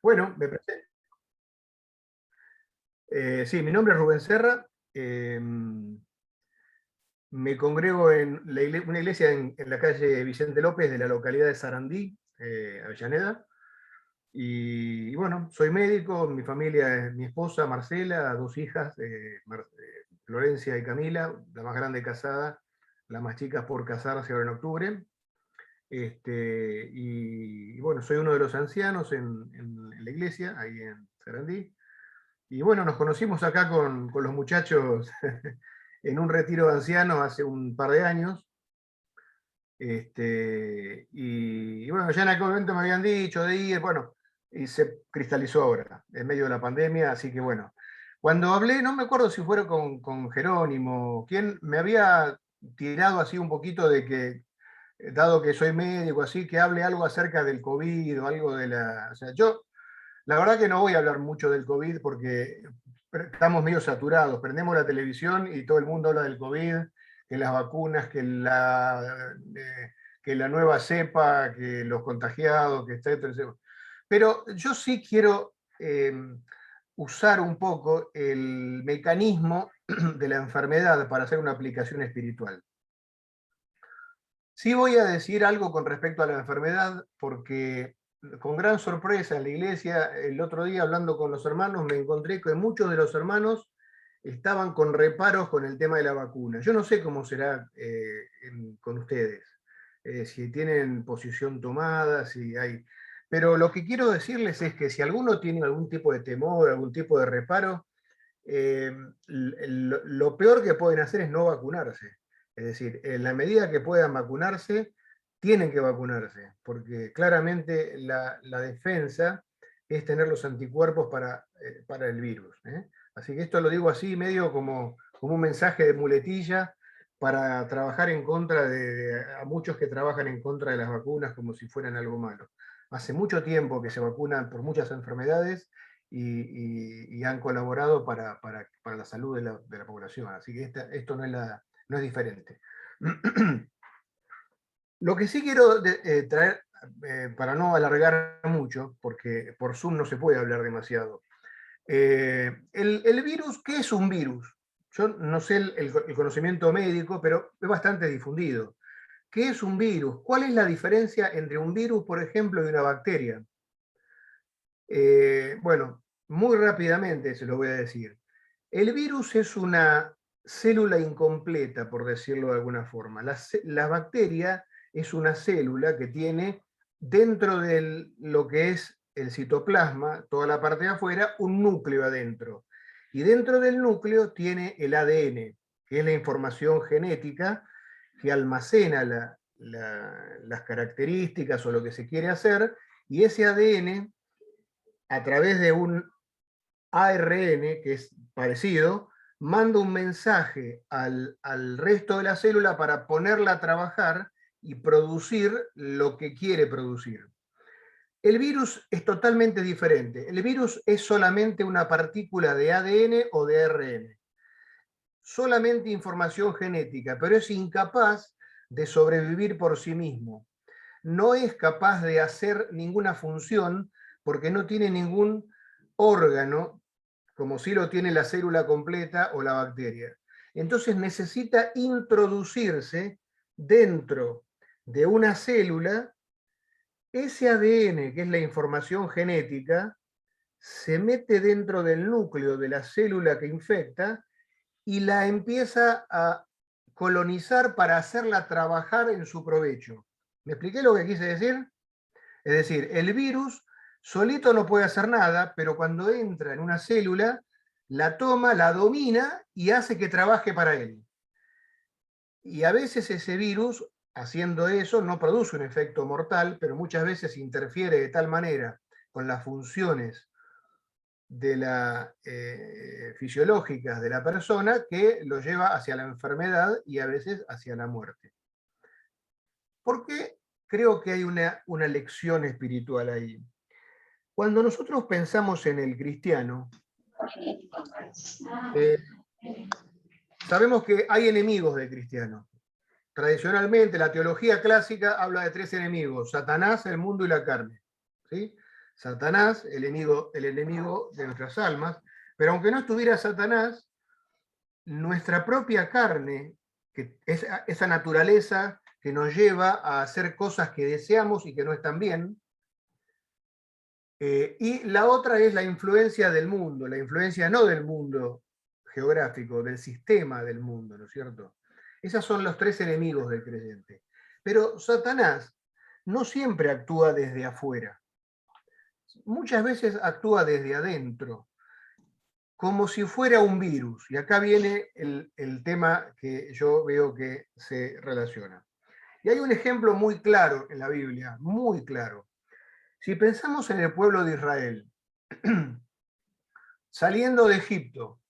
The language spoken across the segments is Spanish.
Bueno, sí, mi nombre es Rubén Serra. Me congrego en una iglesia en la calle Vicente López de la localidad de Sarandí, Avellaneda. Y bueno, soy médico, mi familia es mi esposa Marcela, dos hijas, Florencia y Camila, la más grande casada, la más chica por casarse ahora en octubre. Y bueno, soy uno de los ancianos en la iglesia, ahí en Sarandí. Y bueno, nos conocimos acá con los muchachos en un retiro de ancianos hace un par de años. Y bueno, ya en aquel momento me habían dicho de ir, bueno, y se cristalizó ahora, en medio de la pandemia, así que bueno. Cuando hablé, no me acuerdo si fuera con Jerónimo, quien me había tirado así un poquito de que, dado que soy médico, así, que hable algo acerca del COVID o algo de la... O sea, yo la verdad que no voy a hablar mucho del COVID porque estamos medio saturados. Prendemos la televisión y todo el mundo habla del COVID, que las vacunas, que la nueva cepa, que los contagiados, que etcétera, etcétera. Pero yo sí quiero usar un poco el mecanismo de la enfermedad para hacer una aplicación espiritual. Sí voy a decir algo con respecto a la enfermedad, porque con gran sorpresa en la iglesia, el otro día hablando con los hermanos, me encontré que muchos de los hermanos estaban con reparos con el tema de la vacuna. Yo no sé cómo será con ustedes, si tienen posición tomada, si hay... Pero lo que quiero decirles es que si alguno tiene algún tipo de temor, algún tipo de reparo, eh, lo peor que pueden hacer es no vacunarse. Es decir, en la medida que puedan vacunarse, tienen que vacunarse, porque claramente la defensa es tener los anticuerpos para el virus. Así que esto lo digo así, medio como un mensaje de muletilla para trabajar en contra a muchos que trabajan en contra de las vacunas como si fueran algo malo. Hace mucho tiempo que se vacunan por muchas enfermedades y han colaborado para la salud de la población. Así que esto no es diferente. Lo que sí quiero traer, para no alargar mucho, porque por Zoom no se puede hablar demasiado. El virus, ¿qué es un virus? Yo no sé el conocimiento médico, pero es bastante difundido. ¿Qué es un virus? ¿Cuál es la diferencia entre un virus, por ejemplo, y una bacteria? Bueno, muy rápidamente se lo voy a decir. El virus es una célula incompleta, por decirlo de alguna forma. La bacteria es una célula que tiene dentro de lo que es el citoplasma, toda la parte de afuera, un núcleo adentro. Y dentro del núcleo tiene el ADN, que es la información genética que almacena las características o lo que se quiere hacer, y ese ADN a través de un ARN, que es parecido, manda un mensaje al resto de la célula para ponerla a trabajar y producir lo que quiere producir. El virus es totalmente diferente. El virus es solamente una partícula de ADN o de ARN. Solamente información genética, pero es incapaz de sobrevivir por sí mismo. No es capaz de hacer ninguna función porque no tiene ningún órgano, como si lo tiene la célula completa o la bacteria. Entonces necesita introducirse dentro de una célula. Ese ADN, que es la información genética, se mete dentro del núcleo de la célula que infecta y la empieza a colonizar para hacerla trabajar en su provecho. ¿Me expliqué lo que quise decir? Es decir, el virus solito no puede hacer nada, pero cuando entra en una célula, la toma, la domina y hace que trabaje para él. Y a veces ese virus, haciendo eso, no produce un efecto mortal, pero muchas veces interfiere de tal manera con las funciones fisiológicas de la persona que lo lleva hacia la enfermedad y a veces hacia la muerte. ¿Por qué creo que hay una lección espiritual ahí? Cuando nosotros pensamos en el cristiano, eh, sabemos que hay enemigos del cristiano. Tradicionalmente, la teología clásica habla de tres enemigos: Satanás, el mundo y la carne. ¿Sí? Satanás, el enemigo de nuestras almas, pero aunque no estuviera Satanás, nuestra propia carne, que es esa naturaleza que nos lleva a hacer cosas que deseamos y que no están bien, y la otra es la influencia del mundo, la influencia no del mundo geográfico, del sistema del mundo, ¿no es cierto? Esos son los tres enemigos del creyente. Pero Satanás no siempre actúa desde afuera. Muchas veces actúa desde adentro, como si fuera un virus. Y acá viene el tema que yo veo que se relaciona. Y hay un ejemplo muy claro en la Biblia, muy claro. Si pensamos en el pueblo de Israel, saliendo de Egipto,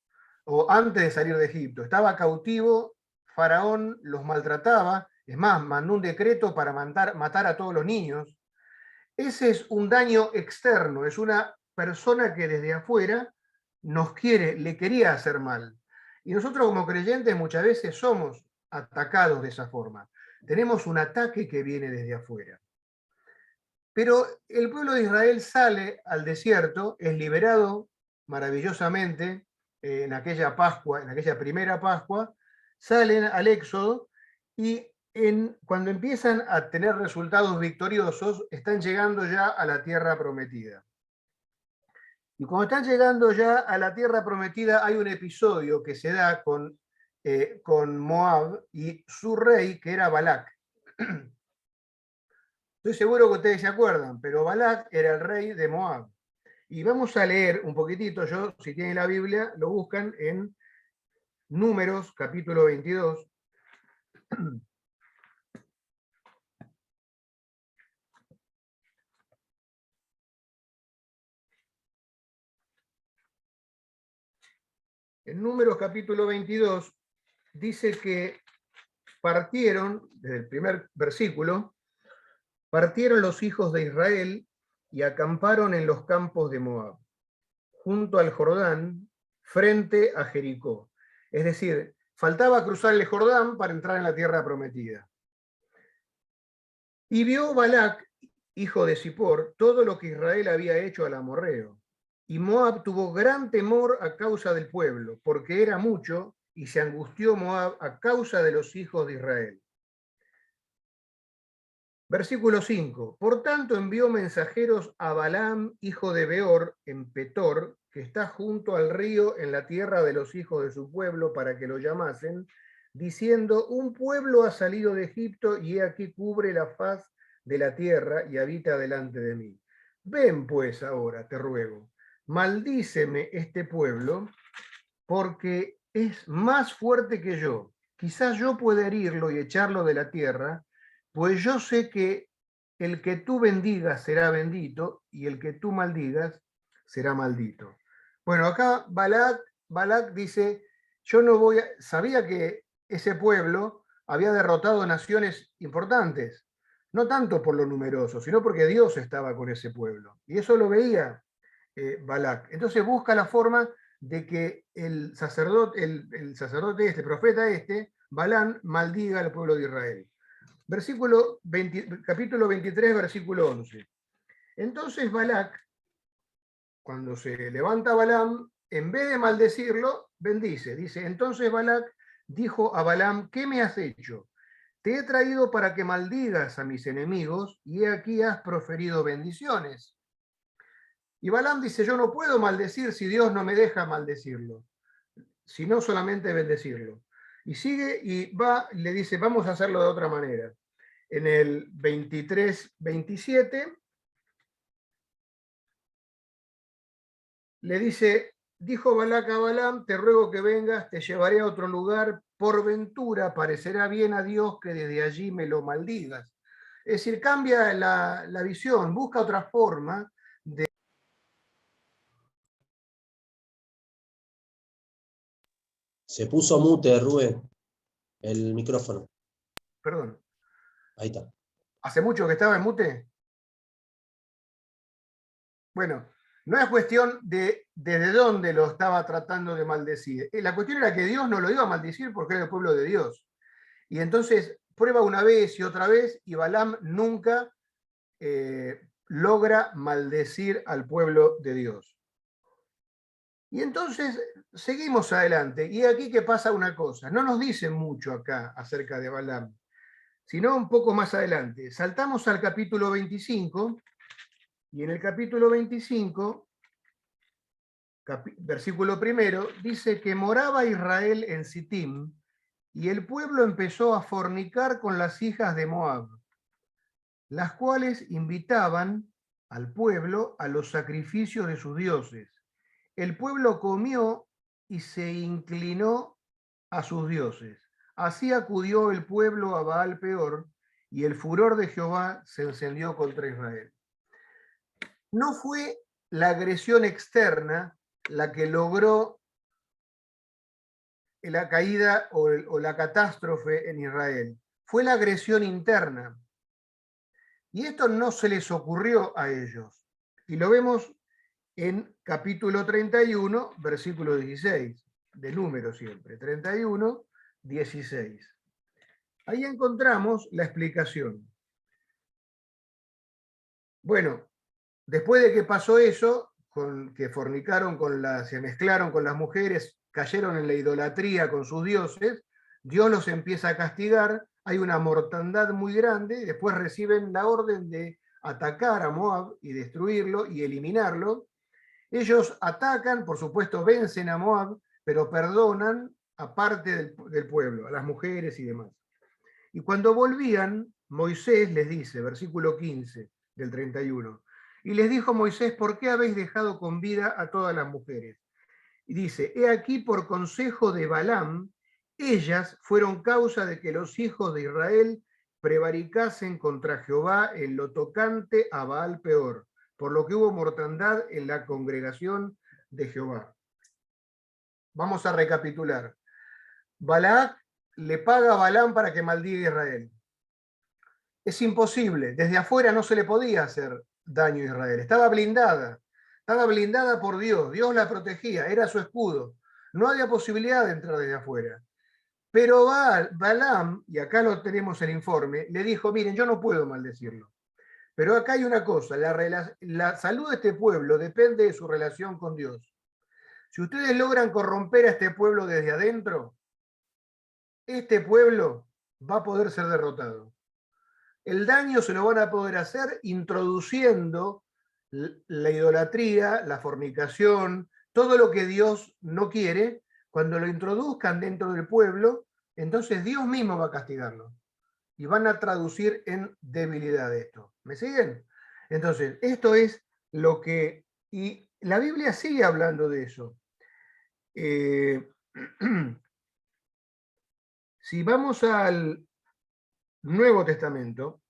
o antes de salir de Egipto, estaba cautivo, Faraón los maltrataba, es más, mandó un decreto para matar a todos los niños. Ese es un daño externo, es una persona que desde afuera le quería hacer mal. Y nosotros como creyentes muchas veces somos atacados de esa forma. Tenemos un ataque que viene desde afuera. Pero el pueblo de Israel sale al desierto, es liberado maravillosamente en aquella Pascua, en aquella primera Pascua, salen al Éxodo y cuando empiezan a tener resultados victoriosos, están llegando ya a la tierra prometida. Y cuando están llegando ya a la tierra prometida, hay un episodio que se da con Moab y su rey, que era Balac. Estoy seguro que ustedes se acuerdan, pero Balac era el rey de Moab. Y vamos a leer un poquitito, si tienen la Biblia, lo buscan en Números, capítulo 22. En Números, capítulo 22, dice que partieron, desde el primer versículo, partieron los hijos de Israel y acamparon en los campos de Moab, junto al Jordán, frente a Jericó. Es decir, faltaba cruzar el Jordán para entrar en la tierra prometida. Y vio Balac, hijo de Zippor, todo lo que Israel había hecho al amorreo. Y Moab tuvo gran temor a causa del pueblo, porque era mucho, y se angustió Moab a causa de los hijos de Israel. Versículo 5. Por tanto envió mensajeros a Balaam, hijo de Beor, en Petor, que está junto al río en la tierra de los hijos de su pueblo, para que lo llamasen, diciendo: un pueblo ha salido de Egipto y he aquí cubre la faz de la tierra y habita delante de mí. Ven pues ahora, te ruego, maldíceme este pueblo, porque es más fuerte que yo. Quizás yo pueda herirlo y echarlo de la tierra, pues yo sé que el que tú bendigas será bendito y el que tú maldigas será maldito. Bueno, acá Balac dice, yo no voy a... Sabía que ese pueblo había derrotado naciones importantes, no tanto por lo numeroso, sino porque Dios estaba con ese pueblo. Y eso lo veía Balac. Entonces busca la forma de que el sacerdote este, profeta este, Balaam, maldiga al pueblo de Israel. Capítulo 23, versículo 11. Entonces Balac, cuando se levanta Balaam, en vez de maldecirlo, bendice. Dice, entonces Balac dijo a Balaam, ¿qué me has hecho? Te he traído para que maldigas a mis enemigos y aquí has proferido bendiciones. Y Balaam dice, yo no puedo maldecir si Dios no me deja maldecirlo, sino solamente bendecirlo. Y sigue y le dice, vamos a hacerlo de otra manera. En el 23, 27, le dice, dijo Balac a Balaam, te ruego que vengas, te llevaré a otro lugar, por ventura parecerá bien a Dios que desde allí me lo maldigas. Es decir, cambia la visión, busca otra forma de... Se puso mute, Rubén, el micrófono. Perdón. Ahí está. ¿Hace mucho que estaba en mute? Bueno, no es cuestión de desde dónde lo estaba tratando de maldecir. La cuestión era que Dios no lo iba a maldecir porque era el pueblo de Dios. Y entonces prueba una vez y otra vez y Balaam nunca logra maldecir al pueblo de Dios. Y entonces seguimos adelante, y aquí que pasa una cosa, no nos dicen mucho acá acerca de Balaam, sino un poco más adelante. Saltamos al capítulo 25, y en el capítulo 25, versículo 1, dice que moraba Israel en Sittim, y el pueblo empezó a fornicar con las hijas de Moab, las cuales invitaban al pueblo a los sacrificios de sus dioses. El pueblo comió y se inclinó a sus dioses. Así acudió el pueblo a Baal Peor, y el furor de Jehová se encendió contra Israel. No fue la agresión externa la que logró la caída o la catástrofe en Israel, fue la agresión interna. Y esto no se les ocurrió a ellos. Y lo vemos en capítulo 31, versículo 16, de número siempre, 31, 16. Ahí encontramos la explicación. Bueno, después de que pasó eso, que fornicaron se mezclaron con las mujeres, cayeron en la idolatría con sus dioses, Dios los empieza a castigar, hay una mortandad muy grande, y después reciben la orden de atacar a Moab y destruirlo y eliminarlo. Ellos atacan, por supuesto, vencen a Moab, pero perdonan a parte del pueblo, a las mujeres y demás. Y cuando volvían, Moisés les dice, versículo 15 del 31, y les dijo Moisés, ¿por qué habéis dejado con vida a todas las mujeres? Y dice, he aquí por consejo de Balaam, ellas fueron causa de que los hijos de Israel prevaricasen contra Jehová en lo tocante a Baal Peor, por lo que hubo mortandad en la congregación de Jehová. Vamos a recapitular. Balac le paga a Balaam para que maldiga a Israel. Es imposible, desde afuera no se le podía hacer daño a Israel, estaba blindada por Dios, Dios la protegía, era su escudo, no había posibilidad de entrar desde afuera. Pero Balaam, y acá lo tenemos el informe, le dijo, miren, yo no puedo maldecirlo, pero acá hay una cosa, la salud de este pueblo depende de su relación con Dios. Si ustedes logran corromper a este pueblo desde adentro, este pueblo va a poder ser derrotado. El daño se lo van a poder hacer introduciendo la idolatría, la fornicación, todo lo que Dios no quiere. Cuando lo introduzcan dentro del pueblo, entonces Dios mismo va a castigarlo. Y van a traducir en debilidad esto. ¿Me siguen? Entonces, esto es lo que... Y la Biblia sigue hablando de eso. Si vamos al Nuevo Testamento,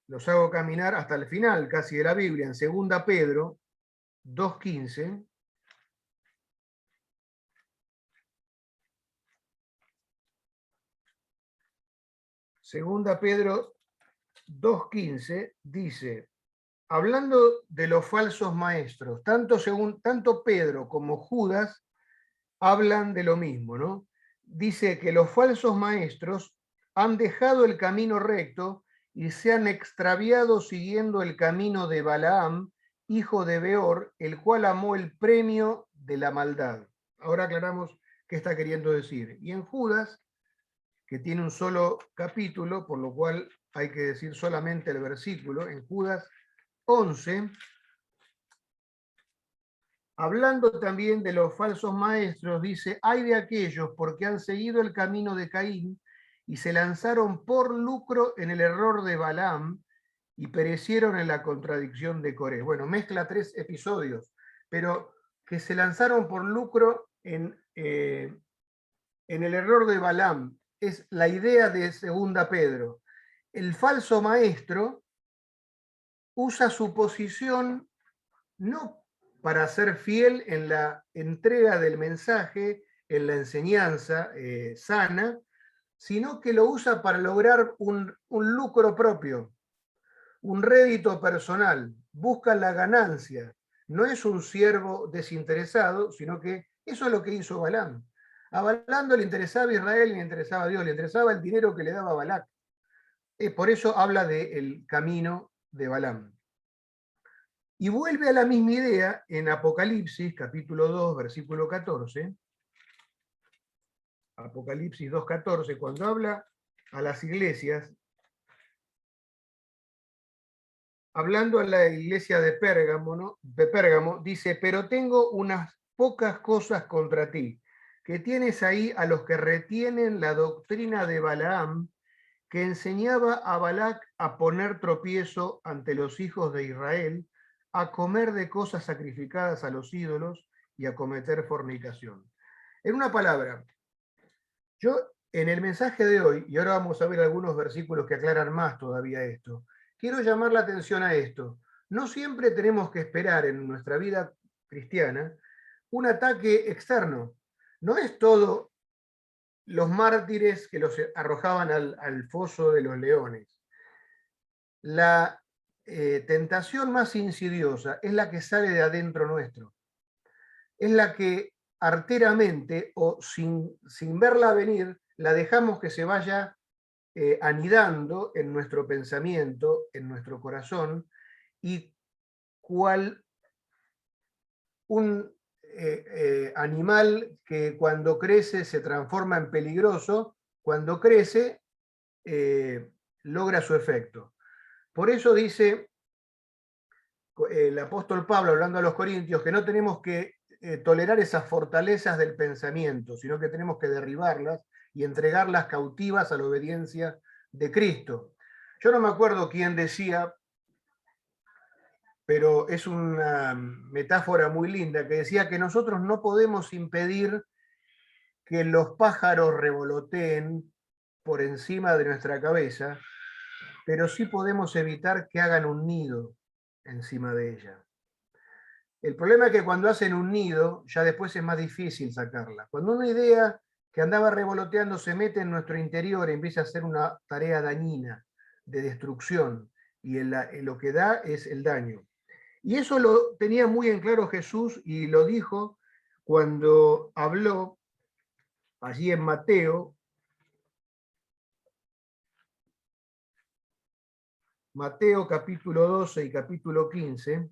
los hago caminar hasta el final casi de la Biblia, en 2 Pedro 2:15. Segunda Pedro 2:15 dice, hablando de los falsos maestros, tanto Pedro como Judas hablan de lo mismo, ¿no? Dice que los falsos maestros han dejado el camino recto y se han extraviado siguiendo el camino de Balaam, hijo de Beor, el cual amó el premio de la maldad. Ahora aclaramos qué está queriendo decir. Y en Judas, que tiene un solo capítulo, por lo cual hay que decir solamente el versículo, en Judas 11, hablando también de los falsos maestros, dice, ay de aquellos porque han seguido el camino de Caín y se lanzaron por lucro en el error de Balaam y perecieron en la contradicción de Coré. Bueno, mezcla 3 episodios, pero que se lanzaron por lucro en el error de Balaam. Es la idea de 2 Pedro. El falso maestro usa su posición no para ser fiel en la entrega del mensaje, en la enseñanza sana, sino que lo usa para lograr un lucro propio, un rédito personal, busca la ganancia. No es un siervo desinteresado, sino que eso es lo que hizo Balaam. A Balaam no le interesaba Israel, ni le interesaba a Dios, le interesaba el dinero que le daba Balac. Por eso habla del camino de Balaam. Y vuelve a la misma idea en Apocalipsis, capítulo 2, versículo 14. Apocalipsis 2:14, cuando habla a las iglesias, hablando a la iglesia de Pérgamo, ¿no? De Pérgamo, dice, pero tengo unas pocas cosas contra ti, que tienes ahí a los que retienen la doctrina de Balaam, que enseñaba a Balac a poner tropiezo ante los hijos de Israel, a comer de cosas sacrificadas a los ídolos y a cometer fornicación. En una palabra, yo en el mensaje de hoy, y ahora vamos a ver algunos versículos que aclaran más todavía esto, quiero llamar la atención a esto. No siempre tenemos que esperar en nuestra vida cristiana un ataque externo. No es todo los mártires que los arrojaban al foso de los leones. La tentación más insidiosa es la que sale de adentro nuestro. Es la que arteramente o sin verla venir, la dejamos que se vaya anidando en nuestro pensamiento, en nuestro corazón, y cual un animal que cuando crece se transforma en peligroso, cuando crece logra su efecto. Por eso dice el apóstol Pablo, hablando a los corintios, que no tenemos que tolerar esas fortalezas del pensamiento, sino que tenemos que derribarlas y entregarlas cautivas a la obediencia de Cristo. Yo no me acuerdo quién decía, pero es una metáfora muy linda, que decía que nosotros no podemos impedir que los pájaros revoloteen por encima de nuestra cabeza, pero sí podemos evitar que hagan un nido encima de ella. El problema es que cuando hacen un nido, ya después es más difícil sacarla. Cuando una idea que andaba revoloteando se mete en nuestro interior, empieza a hacer una tarea dañina, de destrucción, y lo que da es el daño. Y eso lo tenía muy en claro Jesús y lo dijo cuando habló allí en Mateo, capítulo 12 y capítulo 15.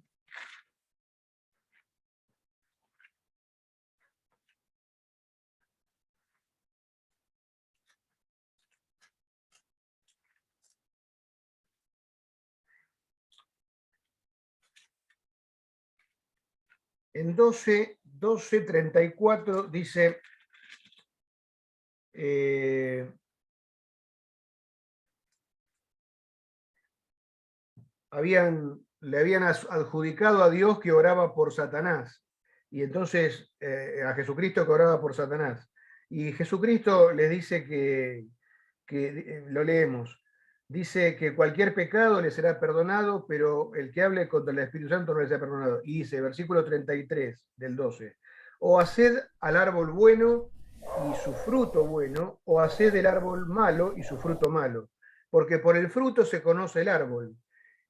En 12:34 dice, le habían adjudicado a Dios que oraba por Satanás, y entonces a Jesucristo que oraba por Satanás. Y Jesucristo les dice lo leemos, dice que cualquier pecado le será perdonado, pero el que hable contra el Espíritu Santo no le será perdonado. Y dice, versículo 33 del 12, o haced al árbol bueno y su fruto bueno, o haced el árbol malo y su fruto malo, porque por el fruto se conoce el árbol.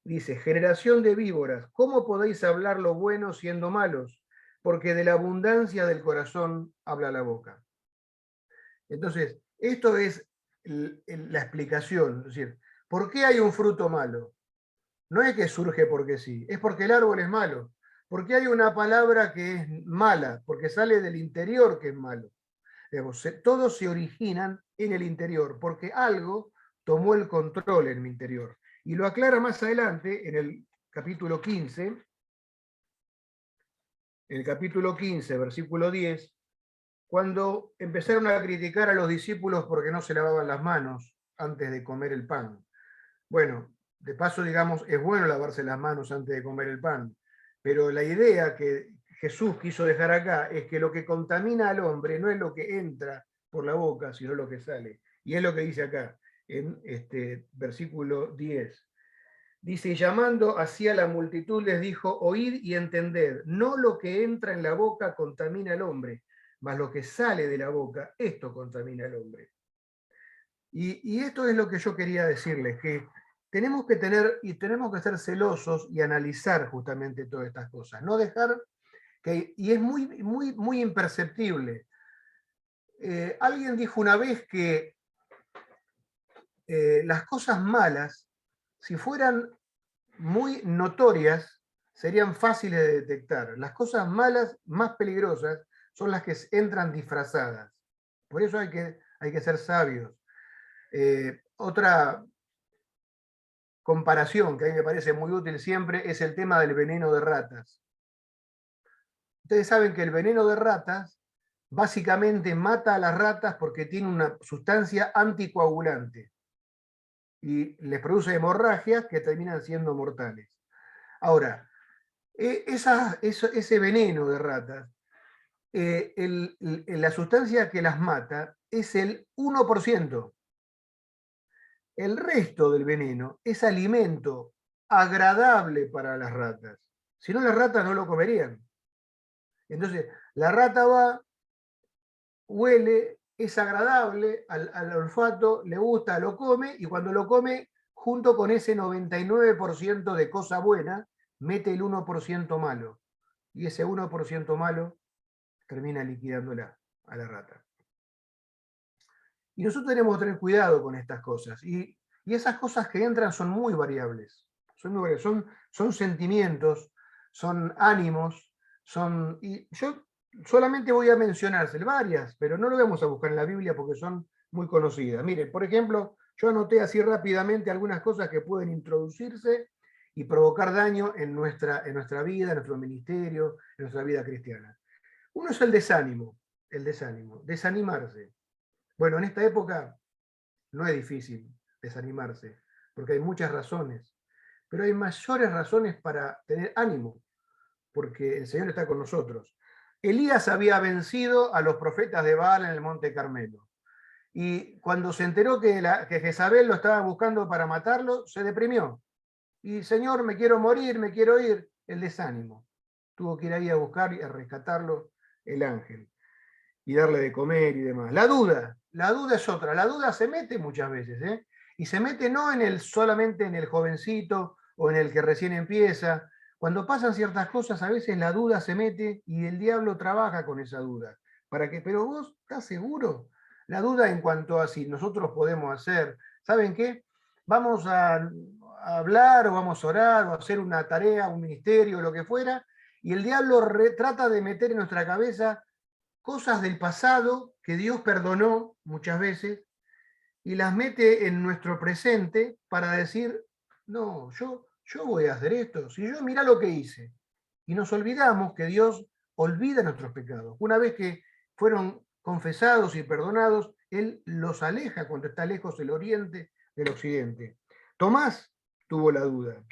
Dice, generación de víboras, ¿cómo podéis hablar lo bueno siendo malos? Porque de la abundancia del corazón habla la boca. Entonces, esto es la explicación. Es decir, ¿por qué hay un fruto malo? No es que surge porque sí, es porque el árbol es malo. Porque hay una palabra que es mala, porque sale del interior que es malo. Digamos, todos se originan en el interior, porque algo tomó el control en mi interior. Y lo aclara más adelante en el capítulo 15, versículo 10, cuando empezaron a criticar a los discípulos porque no se lavaban las manos antes de comer el pan. Bueno, de paso, digamos, es bueno lavarse las manos antes de comer el pan, pero la idea que Jesús quiso dejar acá es que lo que contamina al hombre no es lo que entra por la boca, sino lo que sale. Y es lo que dice acá, en este versículo 10. Dice, y llamando hacia la multitud les dijo, oíd y entended, no lo que entra en la boca contamina al hombre, mas lo que sale de la boca, esto contamina al hombre. Y esto es lo que yo quería decirles, que tenemos que tener y tenemos que ser celosos y analizar justamente todas estas cosas, no dejar que, y es muy imperceptible. Alguien dijo una vez que las cosas malas, si fueran muy notorias, serían fáciles de detectar. Las cosas malas, más peligrosas, son las que entran disfrazadas. Por eso hay que ser sabios. Otra comparación que a mí me parece muy útil siempre es el tema del veneno de ratas. Ustedes saben que el veneno de ratas básicamente mata a las ratas porque tiene una sustancia anticoagulante y les produce hemorragias que terminan siendo mortales. Ahora, ese veneno de ratas, la sustancia que las mata es el 1%. El resto del veneno es alimento agradable para las ratas. Si no, las ratas no lo comerían. Entonces, la rata va, huele, es agradable al olfato, le gusta, lo come, y cuando lo come, junto con ese 99% de cosa buena, mete el 1% malo. Y ese 1% malo termina liquidándola a la rata. Y nosotros tenemos que tener cuidado con estas cosas. Y esas cosas que entran son muy variables. Son sentimientos, son ánimos, y yo solamente voy a mencionarse varias, pero no lo vamos a buscar en la Biblia porque son muy conocidas. Miren, por ejemplo, yo anoté así rápidamente algunas cosas que pueden introducirse y provocar daño en nuestra vida, en nuestro ministerio, en nuestra vida cristiana. Uno es el desánimo, desanimarse. Bueno, en esta época no es difícil desanimarse, porque hay muchas razones, pero hay mayores razones para tener ánimo, porque el Señor está con nosotros. Elías había vencido a los profetas de Baal en el Monte Carmelo, y cuando se enteró que Jezabel lo estaba buscando para matarlo, se deprimió. Y Señor, me quiero morir, me quiero ir. El desánimo. Tuvo que ir ahí a buscar y a rescatarlo el ángel y darle de comer y demás. La duda es otra. La duda se mete muchas veces, ¿eh? Y se mete no solamente en el jovencito o en el que recién empieza. Cuando pasan ciertas cosas, a veces la duda se mete y el diablo trabaja con esa duda. Pero vos estás seguro. La duda en cuanto a si nosotros podemos hacer, ¿saben qué? Vamos a hablar o vamos a orar o a hacer una tarea, un ministerio, lo que fuera, y el diablo trata de meter en nuestra cabeza cosas del pasado que Dios perdonó muchas veces y las mete en nuestro presente para decir, no, yo voy a hacer esto, si yo mira lo que hice. Y nos olvidamos que Dios olvida nuestros pecados. Una vez que fueron confesados y perdonados, Él los aleja cuando está lejos el oriente del occidente. Tomás tuvo la duda.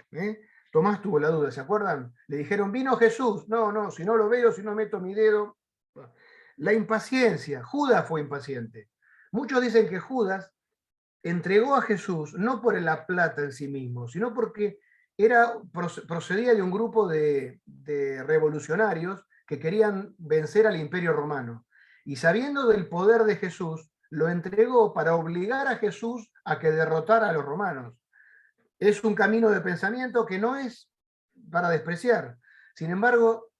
Tomás tuvo la duda, ¿se acuerdan? Le dijeron, vino Jesús. No, si no lo veo, si no meto mi dedo. La impaciencia. Judas fue impaciente. Muchos dicen que Judas entregó a Jesús no por la plata en sí mismo, sino porque procedía de un grupo de revolucionarios que querían vencer al Imperio Romano. Y sabiendo del poder de Jesús, lo entregó para obligar a Jesús a que derrotara a los romanos. Es un camino de pensamiento que no es para despreciar. Sin embargo,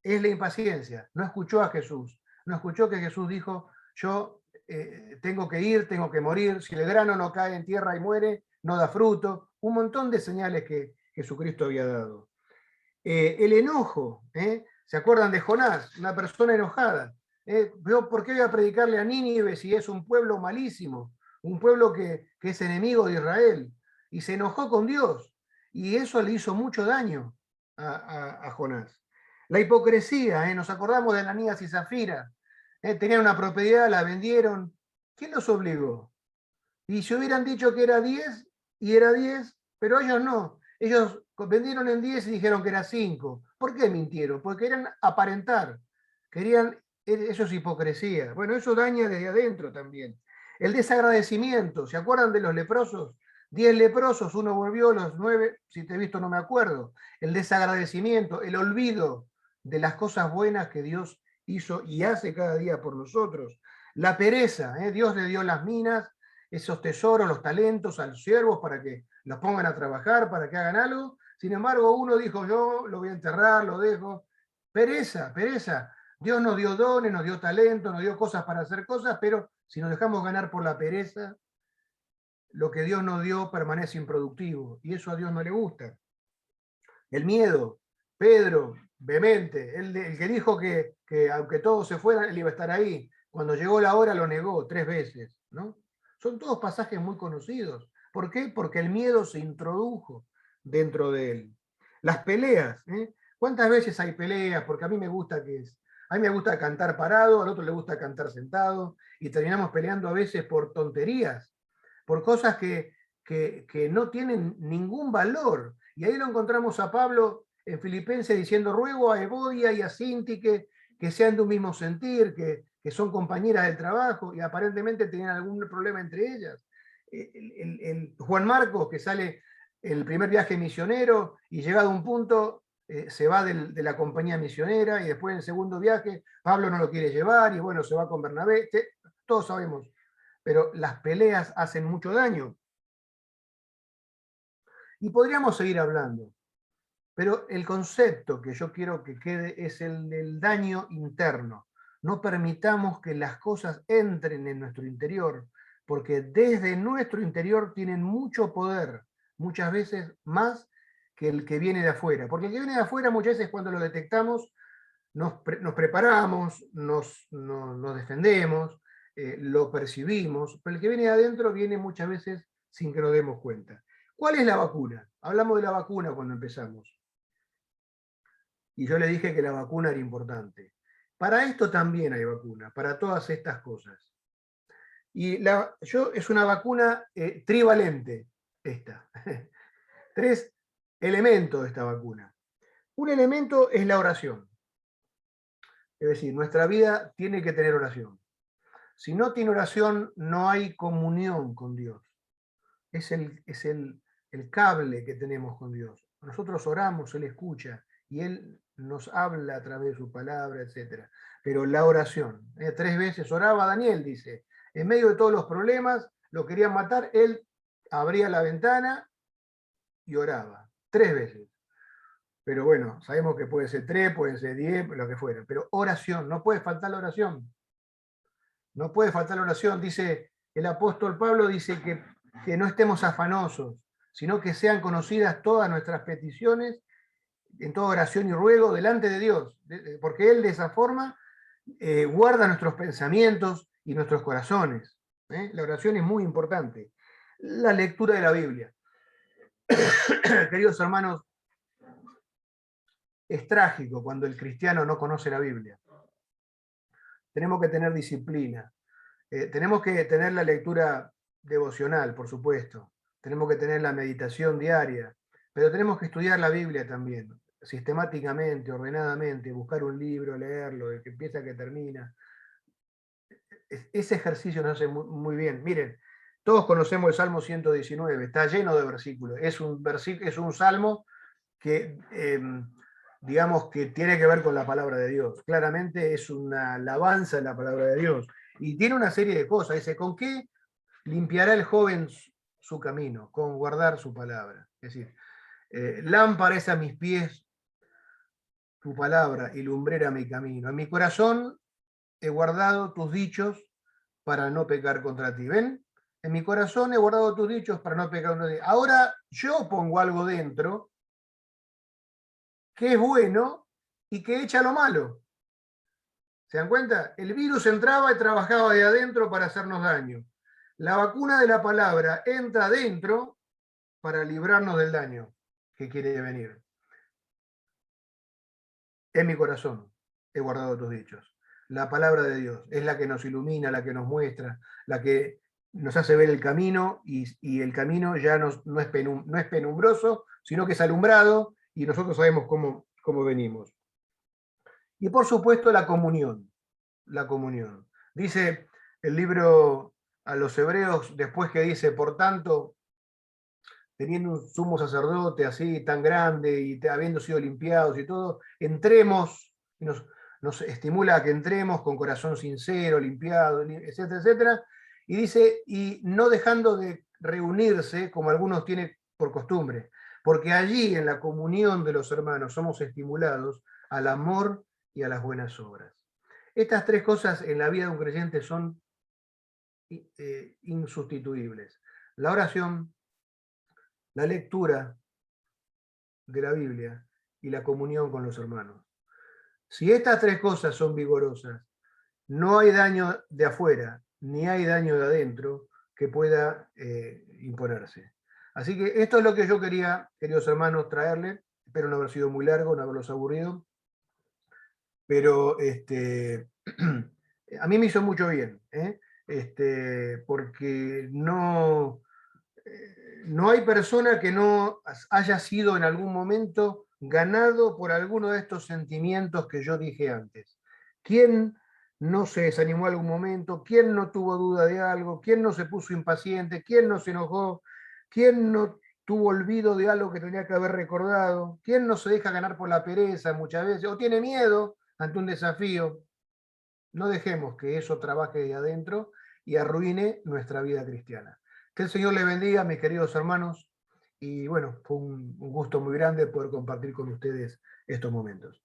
es la impaciencia. No escuchó a Jesús. No escuchó que Jesús dijo, yo tengo que ir, tengo que morir. Si el grano no cae en tierra y muere, no da fruto. Un montón de señales que Jesucristo había dado. El enojo. ¿Se acuerdan de Jonás? Una persona enojada. ¿Por qué voy a predicarle a Nínive si es un pueblo malísimo? Un pueblo que es enemigo de Israel. Y se enojó con Dios. Y eso le hizo mucho daño a Jonás. La hipocresía, nos acordamos de Ananías y Zafira. Tenían una propiedad, la vendieron. ¿Quién los obligó? Y si hubieran dicho que era 10, y era 10, pero ellos no. Ellos vendieron en 10 y dijeron que era 5. ¿Por qué mintieron? Porque querían aparentar. Eso es hipocresía. Bueno, eso daña desde adentro también. El desagradecimiento. ¿Se acuerdan de los leprosos? 10 leprosos, uno volvió, los 9, si te he visto no me acuerdo. El desagradecimiento, el olvido de las cosas buenas que Dios hizo y hace cada día por nosotros. La pereza, Dios le dio las minas, esos tesoros, los talentos a los siervos para que los pongan a trabajar, para que hagan algo. Sin embargo, uno dijo, yo lo voy a enterrar, lo dejo. Pereza. Dios nos dio dones, nos dio talento, nos dio cosas para hacer cosas, pero si nos dejamos ganar por la pereza, lo que Dios nos dio permanece improductivo y eso a Dios no le gusta. El miedo, Pedro, vehemente, el que dijo que aunque todos se fueran, él iba a estar ahí. Cuando llegó la hora lo negó 3 veces, ¿no? Son todos pasajes muy conocidos. ¿Por qué? Porque el miedo se introdujo dentro de él. Las peleas, ¿eh? ¿Cuántas veces hay peleas? Porque a mí me gusta a mí me gusta cantar parado, al otro le gusta cantar sentado, y terminamos peleando a veces por tonterías, por cosas que no tienen ningún valor. Y ahí lo encontramos a Pablo en Filipenses diciendo, ruego a Evodia y a Síntique que sean de un mismo sentir, que son compañeras del trabajo, y aparentemente tenían algún problema entre ellas. Juan Marcos, que sale el primer viaje misionero y llegado a un punto se va de la compañía misionera, y después en el segundo viaje Pablo no lo quiere llevar y bueno, se va con Bernabé. Todos sabemos, pero las peleas hacen mucho daño. Y podríamos seguir hablando, pero el concepto que yo quiero que quede es el del daño interno. No permitamos que las cosas entren en nuestro interior, porque desde nuestro interior tienen mucho poder, muchas veces más que el que viene de afuera. Porque el que viene de afuera muchas veces cuando lo detectamos nos preparamos, nos defendemos, lo percibimos, pero el que viene de adentro viene muchas veces sin que nos demos cuenta. ¿Cuál es la vacuna? Hablamos de la vacuna cuando empezamos. Y yo le dije que la vacuna era importante. Para esto también hay vacuna, para todas estas cosas. Y es una vacuna trivalente, esta. 3 elementos de esta vacuna. Un elemento es la oración. Es decir, nuestra vida tiene que tener oración. Si no tiene oración, no hay comunión con Dios. Es el cable que tenemos con Dios. Nosotros oramos, Él escucha y Él nos habla a través de su palabra, etc. Pero la oración, 3 veces oraba Daniel, dice, en medio de todos los problemas, lo querían matar, él abría la ventana y oraba, 3 veces. Pero bueno, sabemos que puede ser 3, pueden ser 10, lo que fuera. Pero oración, no puede faltar la oración. No puede faltar la oración. Dice el apóstol Pablo, dice que no estemos afanosos, sino que sean conocidas todas nuestras peticiones en toda oración y ruego delante de Dios, porque Él de esa forma guarda nuestros pensamientos y nuestros corazones. La oración es muy importante. La lectura de la Biblia. Queridos hermanos, es trágico cuando el cristiano no conoce la Biblia. Tenemos que tener disciplina. Tenemos que tener la lectura devocional, por supuesto. Tenemos que tener la meditación diaria, pero tenemos que estudiar la Biblia también, sistemáticamente, ordenadamente, buscar un libro, leerlo, de que empieza a que termina. Ese ejercicio nos hace muy bien. Miren, todos conocemos el Salmo 119, está lleno de versículos. Es un salmo que, digamos, que tiene que ver con la palabra de Dios. Claramente es una alabanza de la palabra de Dios. Y tiene una serie de cosas. Dice, ¿con qué limpiará el joven su camino? Con guardar su palabra. Es decir, lámpara es a mis pies tu palabra y lumbrera mi camino. En mi corazón he guardado tus dichos para no pecar contra ti. ¿Ven? En mi corazón he guardado tus dichos para no pecar contra ti. Ahora yo pongo algo dentro que es bueno y que echa lo malo. ¿Se dan cuenta? El virus entraba y trabajaba de adentro para hacernos daño. La vacuna de la palabra entra adentro para librarnos del daño que quiere venir. En mi corazón he guardado tus dichos. La palabra de Dios es la que nos ilumina, la que nos muestra, la que nos hace ver el camino, y el camino ya no es penumbroso, sino que es alumbrado y nosotros sabemos cómo venimos. Y por supuesto la comunión. La comunión. Dice el libro a los Hebreos, después que dice, por tanto, teniendo un sumo sacerdote así tan grande y habiendo sido limpiados y todo, entremos, y nos estimula a que entremos con corazón sincero, limpiado, etcétera, etcétera. Y dice, y no dejando de reunirse como algunos tienen por costumbre, porque allí en la comunión de los hermanos somos estimulados al amor y a las buenas obras. Estas 3 cosas en la vida de un creyente son insustituibles. La oración, la lectura de la Biblia y la comunión con los hermanos. Si estas tres cosas son vigorosas, no hay daño de afuera, ni hay daño de adentro que pueda imponerse. Así que esto es lo que yo quería, queridos hermanos, traerles. Espero no haber sido muy largo, no haberlos aburrido. Pero a mí me hizo mucho bien, porque no hay persona que no haya sido en algún momento ganado por alguno de estos sentimientos que yo dije antes. ¿Quién no se desanimó en algún momento? ¿Quién no tuvo duda de algo? ¿Quién no se puso impaciente? ¿Quién no se enojó? ¿Quién no tuvo olvido de algo que tenía que haber recordado? ¿Quién no se deja ganar por la pereza muchas veces? ¿O tiene miedo ante un desafío? No dejemos que eso trabaje de adentro y arruine nuestra vida cristiana. Que el Señor le bendiga, mis queridos hermanos, y bueno, fue un gusto muy grande poder compartir con ustedes estos momentos.